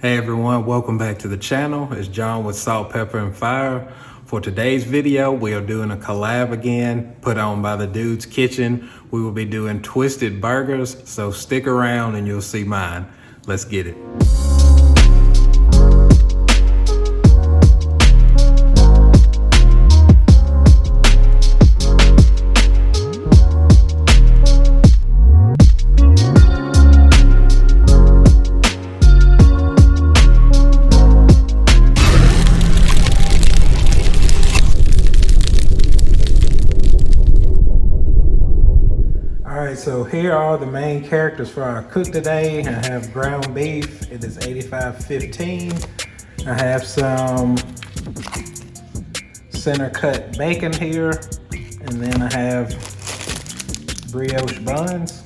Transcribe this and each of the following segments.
Hey everyone, welcome back to the channel. It's John with Salt, Pepper, and Fire. For today's video, we are doing a collab again, put on by the Dude's Kitchen. We will be doing twisted burgers, so stick around and you'll see mine. Let's get it. So here are the main characters for our cook today. I have ground beef. It is 85/15. I have some center cut bacon here. And then I have brioche buns.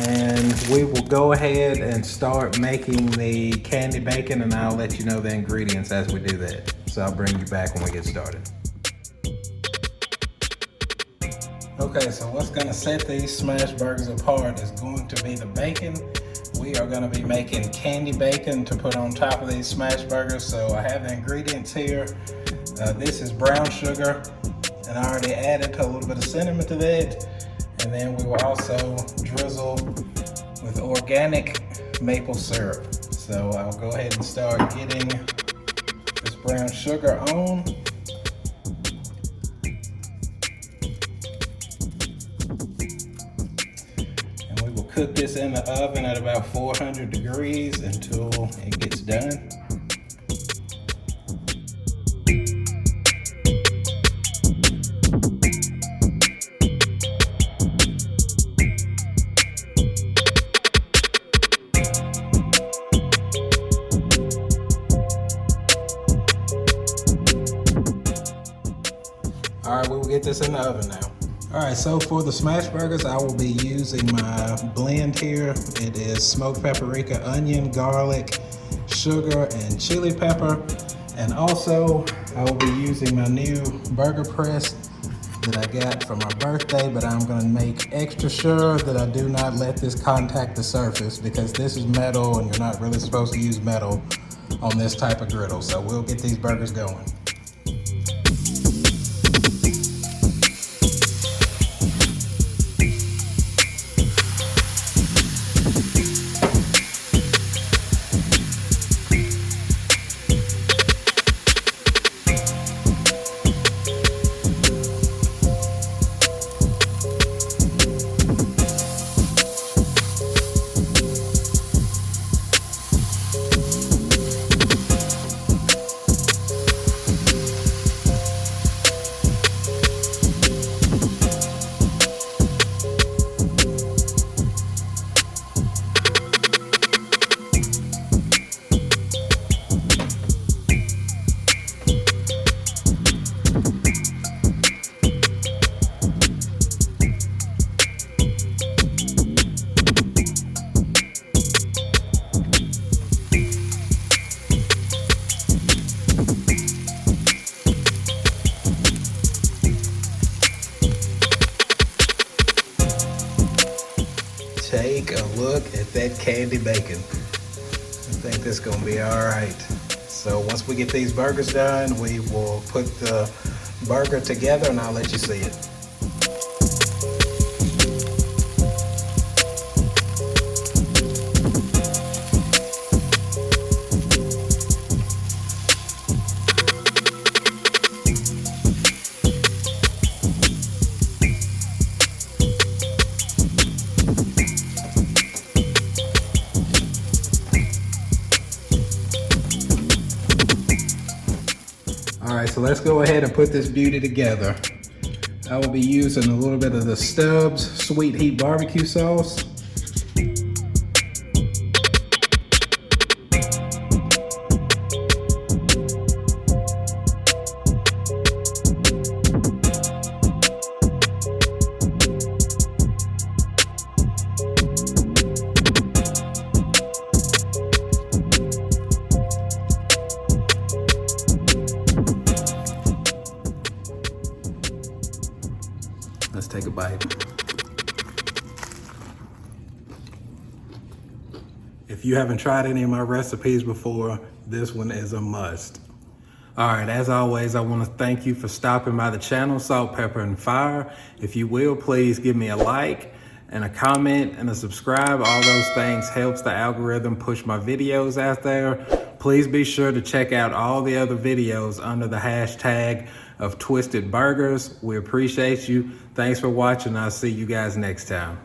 And we will go ahead and start making the candied bacon, and I'll let you know the ingredients as we do that. So I'll bring you back when we get started. Okay, so what's gonna set these smash burgers apart is going to be the bacon. We are gonna be making candy bacon to put on top of these smash burgers. So I have the ingredients here. This is brown sugar, and I already added a little bit of cinnamon to that. And then we will also drizzle with organic maple syrup. So I'll go ahead and start getting this brown sugar on. Cook this in the oven at about 400 degrees until it gets done. All right, we will get this in the oven now. All right, so for the smash burgers, I will be using my blend here. It is smoked paprika, onion, garlic, sugar, and chili pepper. And also, I will be using my new burger press that I got for my birthday, but I'm gonna make extra sure that I do not let this contact the surface because this is metal and you're not really supposed to use metal on this type of griddle. So we'll get these burgers going. Take a look at that candy bacon. I think this is gonna be all right. So once we get these burgers done, we will put the burger together and I'll let you see it. All right, so let's go ahead and put this beauty together. I will be using a little bit of the Stubb's Sweet Heat Barbecue Sauce. Let's take a bite. If you haven't tried any of my recipes before, this one is a must. All right, as always, I want to thank you for stopping by the channel, Salt, Pepper, and Fire. If you will, please give me a like and a comment and a subscribe. All those things helps the algorithm push my videos out there. Please be sure to check out all the other videos under the hashtag of Twisted Burgers. We appreciate you. Thanks for watching. I'll see you guys next time.